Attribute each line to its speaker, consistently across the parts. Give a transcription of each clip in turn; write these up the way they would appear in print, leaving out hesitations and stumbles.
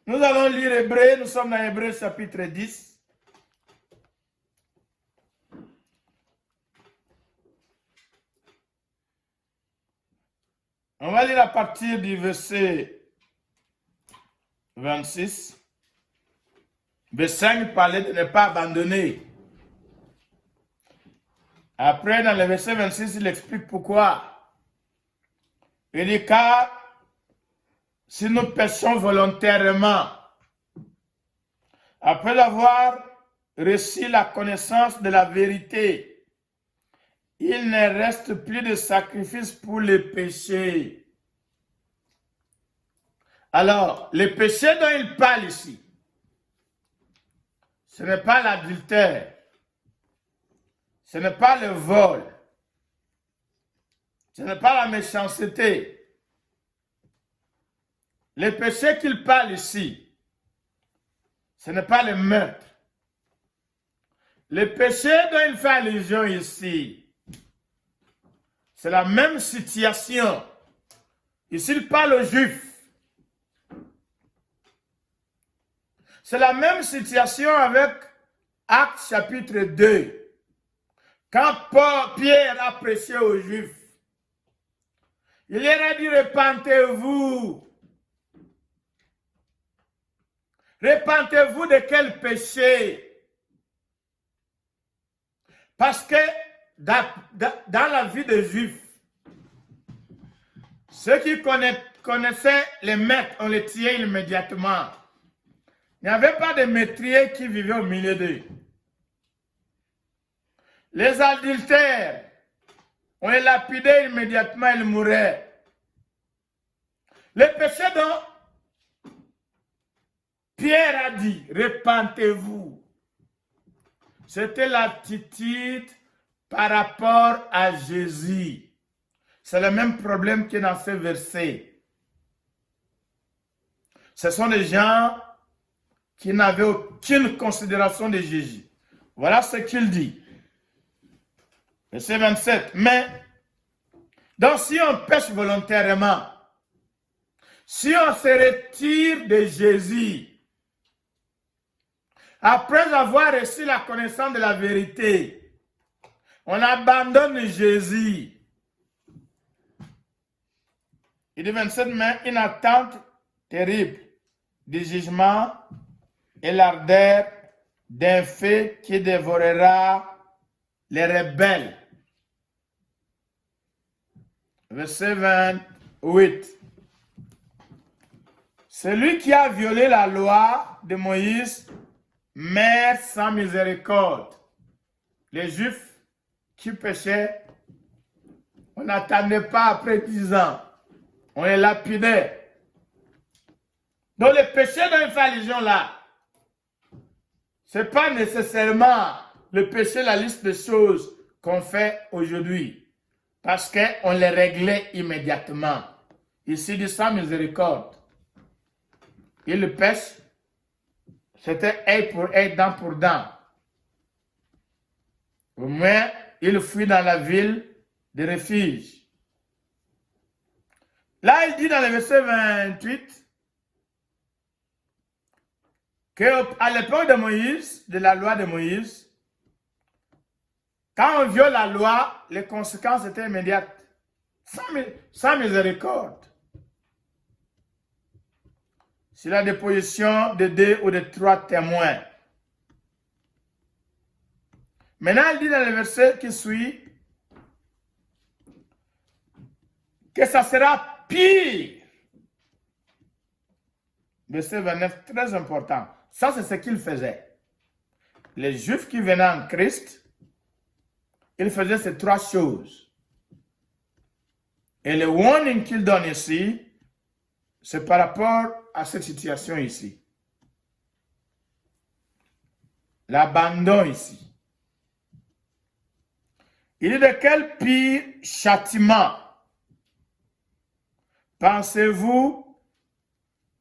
Speaker 1: Nous allons lire Hébreux, nous sommes dans Hébreux chapitre 10. On va lire à partir du verset 26. Verset 5 parlait de ne pas abandonner. Après, dans le verset 26, il explique pourquoi. Il dit car si nous péchons volontairement, après avoir reçu la connaissance de la vérité, il ne reste plus de sacrifice pour les péchés. Alors, les péchés dont il parle ici, ce n'est pas l'adultère, ce n'est pas le vol, ce n'est pas la méchanceté. Les péchés qu'il parle ici, ce n'est pas le meurtre. Les péchés dont il fait allusion ici, c'est la même situation. Ici, il parle aux Juifs. C'est la même situation avec Actes chapitre 2. Quand Pierre a prêché aux Juifs, il leur a dit, repentez-vous. Repentez-vous de quel péché? Parce que dans la vie des Juifs, ceux qui connaissaient les maîtres, on les tuait immédiatement. Il n'y avait pas de maîtriers qui vivaient au milieu d'eux. Les adultères, on les lapidait immédiatement, ils mouraient. Les péchés dont Pierre a dit, repentez-vous. C'était l'attitude par rapport à Jésus. C'est le même problème qui est dans ce verset. Ce sont des gens qui n'avaient aucune considération de Jésus. Voilà ce qu'il dit. Verset 27. Mais, donc si on pêche volontairement, si on se retire de Jésus, après avoir reçu la connaissance de la vérité, on abandonne Jésus. Il dit 27, mais une attente terrible du jugement et l'ardeur d'un feu qui dévorera les rebelles. Verset 28. Celui qui a violé la loi de Moïse meurt sans miséricorde. Les Juifs qui péchaient, on n'attendait pas après 10 ans. On les lapidait. Donc les péchés dont il fait allusion là, ce n'est pas nécessairement le péché, la liste de choses qu'on fait aujourd'hui. Parce qu'on les réglait immédiatement. Ici, dit sans miséricorde. Il le pêche, c'était œil pour œil, dent pour dent. Au moins, il fuit dans la ville de refuge. Là, il dit dans le verset 28 qu'à l'époque de Moïse, de la loi de Moïse, quand on viole la loi, les conséquences étaient immédiates, sans miséricorde. C'est la déposition de 2 ou de 3 témoins. Maintenant, il dit dans le verset qui suit que ça sera pire. Verset 29, très important. Ça, c'est ce qu'il faisait. Les Juifs qui venaient en Christ, ils faisaient ces 3 choses. Et le warning qu'il donne ici, c'est par rapport à cette situation ici. L'abandon ici. Il dit de quel pire châtiment pensez-vous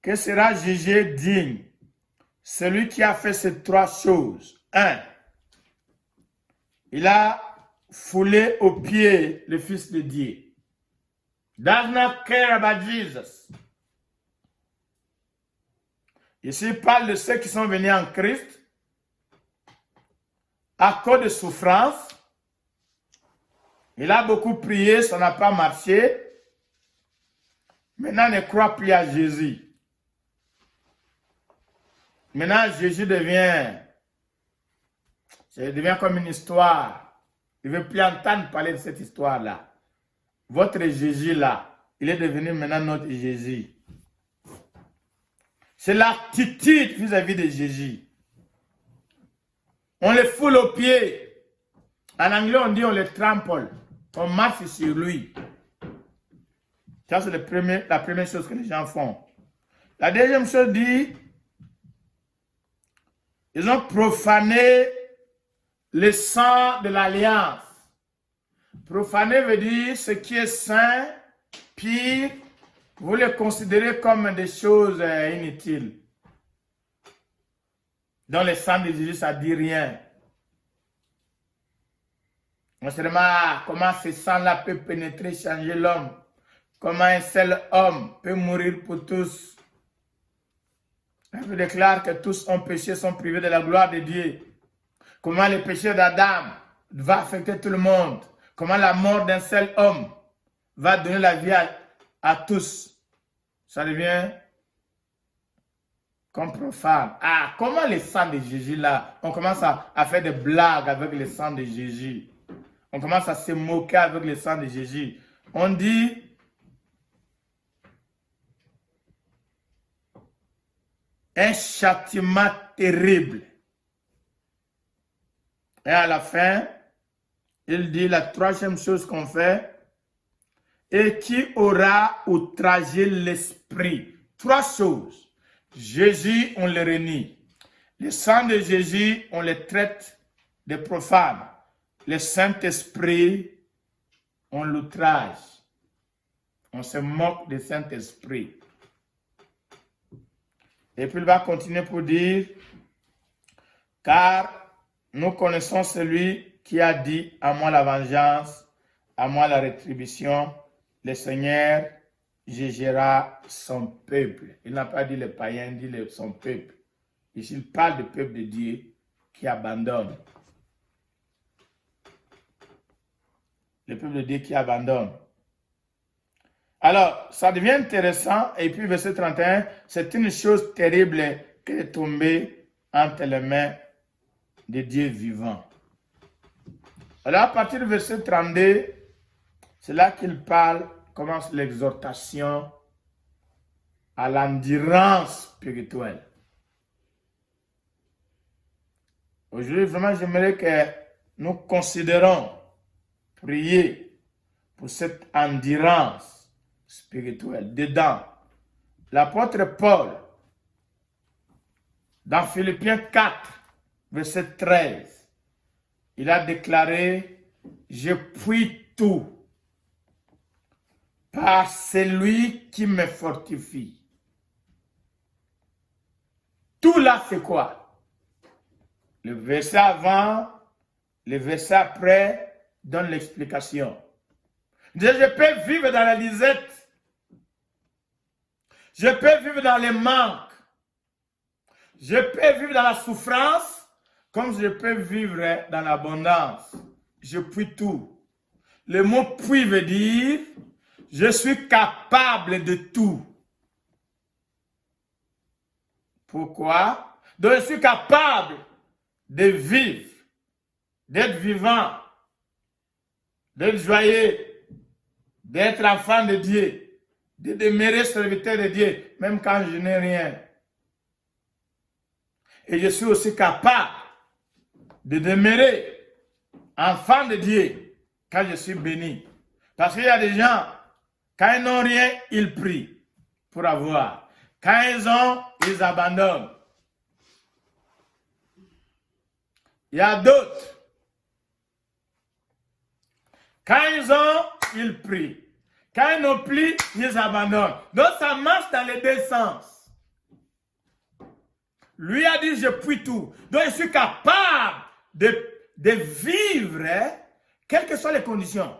Speaker 1: que sera jugé digne celui qui a fait ces 3 choses? 1. Il a foulé aux pieds le Fils de Dieu. Does not care about Jesus. Ici, il parle de ceux qui sont venus en Christ à cause de souffrance. Il a beaucoup prié, ça n'a pas marché. Maintenant, il ne croit plus à Jésus. Maintenant, Jésus devient comme une histoire. Il ne veut plus entendre parler de cette histoire-là. Votre Jésus-là, il est devenu maintenant notre Jésus. C'est l'attitude vis-à-vis de Jésus. On le foule aux pieds. En anglais, on dit on le trample. On marche sur lui. Ça, c'est la première chose que les gens font. La deuxième chose dit, ils ont profané le sang de l'alliance. Profaner veut dire ce qui est saint, pire, vous le considérez comme des choses inutiles. Dans le sang de Jésus, ça ne dit rien. On se demande comment ce sang-là peut pénétrer, changer l'homme. Comment un seul homme peut mourir pour tous. La Bible déclare que tous ont péché, sont privés de la gloire de Dieu. Comment le péché d'Adam va affecter tout le monde. Comment la mort d'un seul homme va donner la vie à tous. Ça devient comme profane. Ah, comment le sang de Jésus là, on commence à faire des blagues avec le sang de Jésus. On commence à se moquer avec le sang de Jésus. On dit, un châtiment terrible. Et à la fin, il dit la troisième chose qu'on fait, et qui aura outragé l'esprit. Trois choses. Jésus, on le renie. Le sang de Jésus, on le traite de profane. Le Saint-Esprit, on l'outrage. On se moque du Saint-Esprit. Et puis il va continuer pour dire, car nous connaissons celui qui a dit, à moi la vengeance, à moi la rétribution, le Seigneur jugera son peuple. Il n'a pas dit le païen, il dit son peuple. Ici, il parle du peuple de Dieu qui abandonne. Le peuple de Dieu qui abandonne. Alors, ça devient intéressant. Et puis, verset 31, c'est une chose terrible qui est tombée entre les mains de Dieu vivant. Alors, à partir du verset 32, c'est là qu'il commence l'exhortation à l'endurance spirituelle. Aujourd'hui, vraiment, j'aimerais que nous considérons prier pour cette endurance spirituelle. Dedans, l'apôtre Paul, dans Philippiens 4, verset 13, il a déclaré, je puis tout par celui qui me fortifie. Tout là, c'est quoi? Le verset avant, le verset après donne l'explication. Je peux vivre dans la disette. Je peux vivre dans les manques. Je peux vivre dans la souffrance comme je peux vivre dans l'abondance. Je puis tout. Le mot puis veut dire je suis capable de tout. Pourquoi? Donc je suis capable de vivre, d'être vivant, d'être joyeux, d'être enfant de Dieu, de demeurer serviteur de Dieu, même quand je n'ai rien. Et je suis aussi capable de demeurer enfant de Dieu quand je suis béni. Parce qu'il y a des gens, quand ils n'ont rien, ils prient pour avoir. Quand ils ont, ils abandonnent. Il y a d'autres. Quand ils ont, ils prient. Quand ils n'ont plus, ils abandonnent. Donc ça marche dans les deux sens. Lui a dit, je puis tout. Donc je suis capable de vivre, quelles que soient les conditions.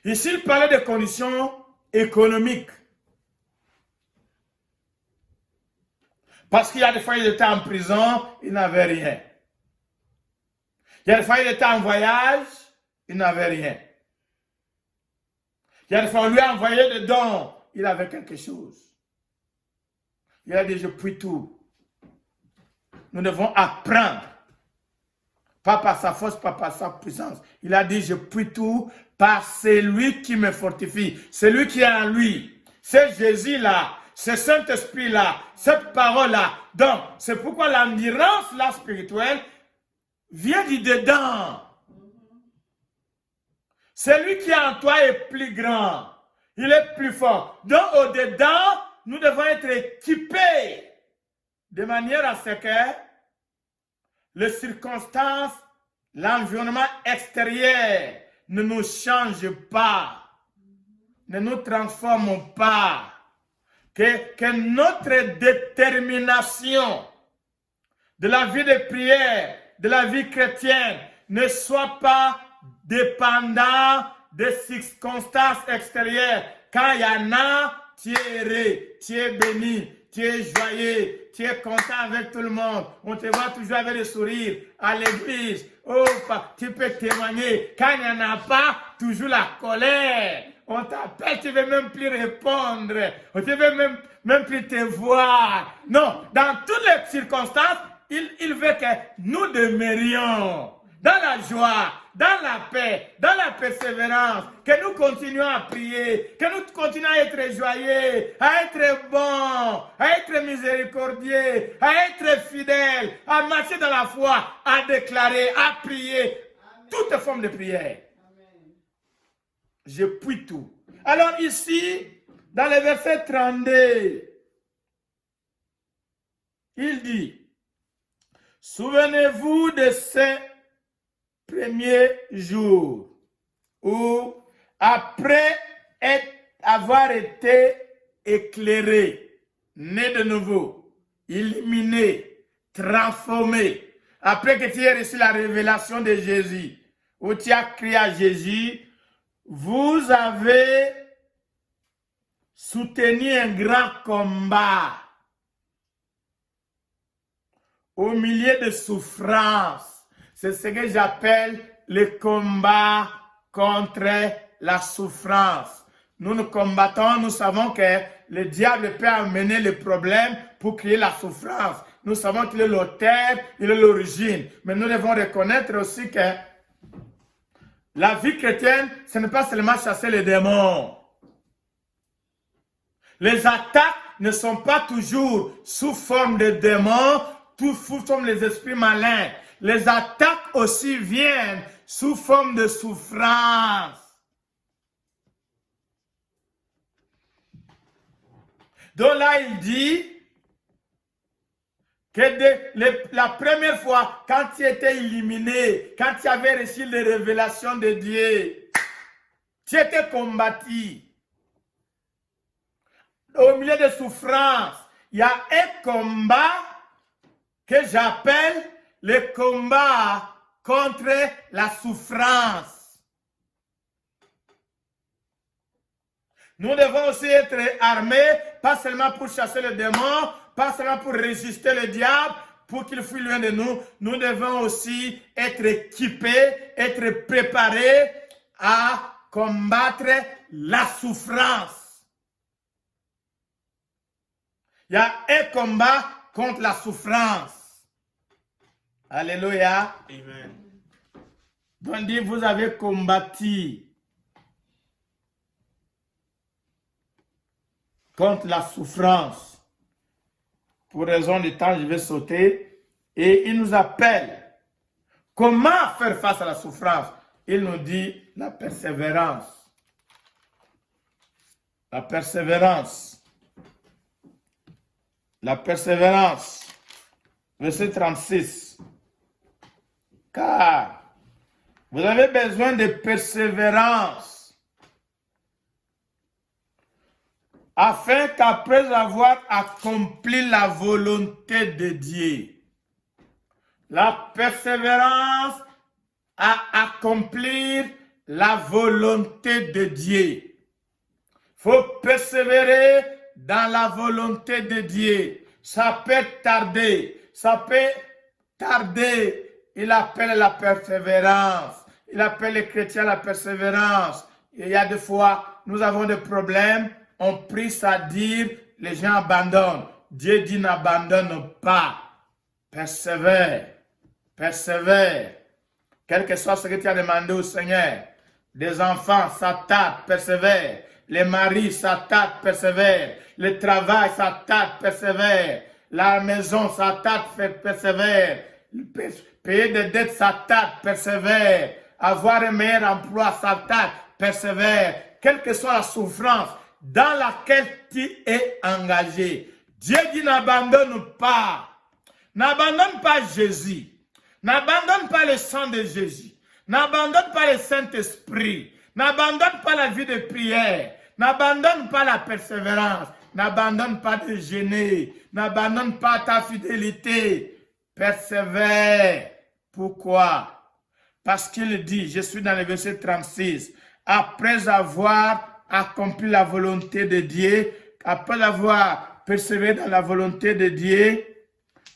Speaker 1: Ici, il parlait de conditions économiques. Parce qu'il y a des fois, il était en prison, il n'avait rien. Il y a des fois, il était en voyage, il n'avait rien. Il y a des fois, on lui a envoyé des dons, il avait quelque chose. Il a dit, je puis tout. Nous devons apprendre. Pas par sa force, pas par sa puissance. Il a dit, je puis tout par celui qui me fortifie. Celui qui est en lui. C'est Jésus-là. Ce Saint-Esprit-là. Cette parole-là. Donc, c'est pourquoi l'endurance, là, spirituelle, vient du dedans. Celui qui est en toi est plus grand. Il est plus fort. Donc, au-dedans, nous devons être équipés de manière à ce que les circonstances, l'environnement extérieur ne nous change pas, ne nous transforme pas, que notre détermination de la vie de prière, de la vie chrétienne, ne soit pas dépendant des circonstances extérieures. Quand il y en a, tu es heureux, tu es béni, tu es joyeux, tu es content avec tout le monde. On te voit toujours avec le sourire à l'église. Oh, tu peux témoigner. Quand il n'y en a pas, toujours la colère. On t'appelle, tu ne veux même plus répondre. On ne veut même plus te voir. Non, dans toutes les circonstances, il veut que nous demeurions dans la joie, dans la paix, dans la persévérance, que nous continuons à prier, que nous continuons à être joyeux, à être bons, à être miséricordieux, à être fidèles, à marcher dans la foi, à déclarer, à prier, toutes formes de prière. Amen. Je puis tout. Alors ici, dans le verset 32, il dit, souvenez-vous de ces premiers jours où, après avoir été éclairé, né de nouveau, illuminé, transformé, après que tu aies reçu la révélation de Jésus, où tu as crié à Jésus, vous avez soutenu un grand combat au milieu de souffrances. C'est ce que j'appelle le combat contre la souffrance. Nous combattons, nous savons que le diable peut amener le problème pour créer la souffrance. Nous savons qu'il est l'auteur, il est l'origine. Mais nous devons reconnaître aussi que la vie chrétienne, ce n'est pas seulement chasser les démons. Les attaques ne sont pas toujours sous forme de démons, sous forme des esprits malins. Les attaques aussi viennent sous forme de souffrance. Donc là, il dit que la première fois, quand tu étais illuminé, quand tu avais reçu les révélations de Dieu, tu étais combattu. Au milieu de souffrances, il y a un combat que j'appelle le combat contre la souffrance. Nous devons aussi être armés, pas seulement pour chasser le démon, pas seulement pour résister le diable, pour qu'il fuit loin de nous. Nous devons aussi être équipés, être préparés à combattre la souffrance. Il y a un combat contre la souffrance. Alléluia. Amen. Donc dit, vous avez combattu contre la souffrance. Pour raison du temps, je vais sauter. Et il nous appelle. Comment faire face à la souffrance? Il nous dit la persévérance. La persévérance. La persévérance. Verset 36. Car vous avez besoin de persévérance, afin qu'après avoir accompli la volonté de Dieu, la persévérance à accomplir la volonté de Dieu. Il faut persévérer dans la volonté de Dieu. Ça peut tarder. Ça peut tarder. Il appelle la persévérance. Il appelle les chrétiens à la persévérance. Il y a des fois, nous avons des problèmes. On prie, ça dire, les gens abandonnent. Dieu dit n'abandonne pas. Persévère. Persévère. Quel que soit ce que tu as demandé au Seigneur. Des enfants, ça tarde, persévère. Les maris, ça tarde, persévère. Le travail, ça tarde, persévère. La maison, ça tarde, persévère. Payer des dettes, ça tarde, persévère. Avoir un meilleur emploi, ça tarde, persévère. Quelle que soit la souffrance dans laquelle tu es engagé. Dieu dit n'abandonne pas. N'abandonne pas Jésus. N'abandonne pas le sang de Jésus. N'abandonne pas le Saint-Esprit. N'abandonne pas la vie de prière. N'abandonne pas la persévérance. N'abandonne pas de gêner. N'abandonne pas ta fidélité. Persévère. Pourquoi? Parce qu'il dit, je suis dans le verset 36, après avoir accompli la volonté de Dieu, après avoir persévéré dans la volonté de Dieu,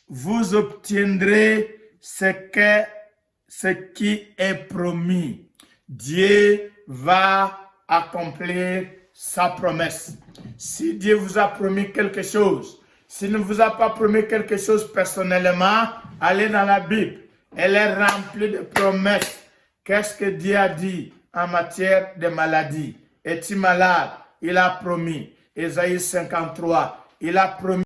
Speaker 1: vous obtiendrez ce qui est promis. Dieu va accomplir sa promesse. Si Dieu vous a promis quelque chose, s'il ne vous a pas promis quelque chose personnellement, allez dans la Bible. Elle est remplie de promesses. Qu'est-ce que Dieu a dit en matière de maladie? Es-tu malade? Il a promis. Ésaïe 53, il a promis.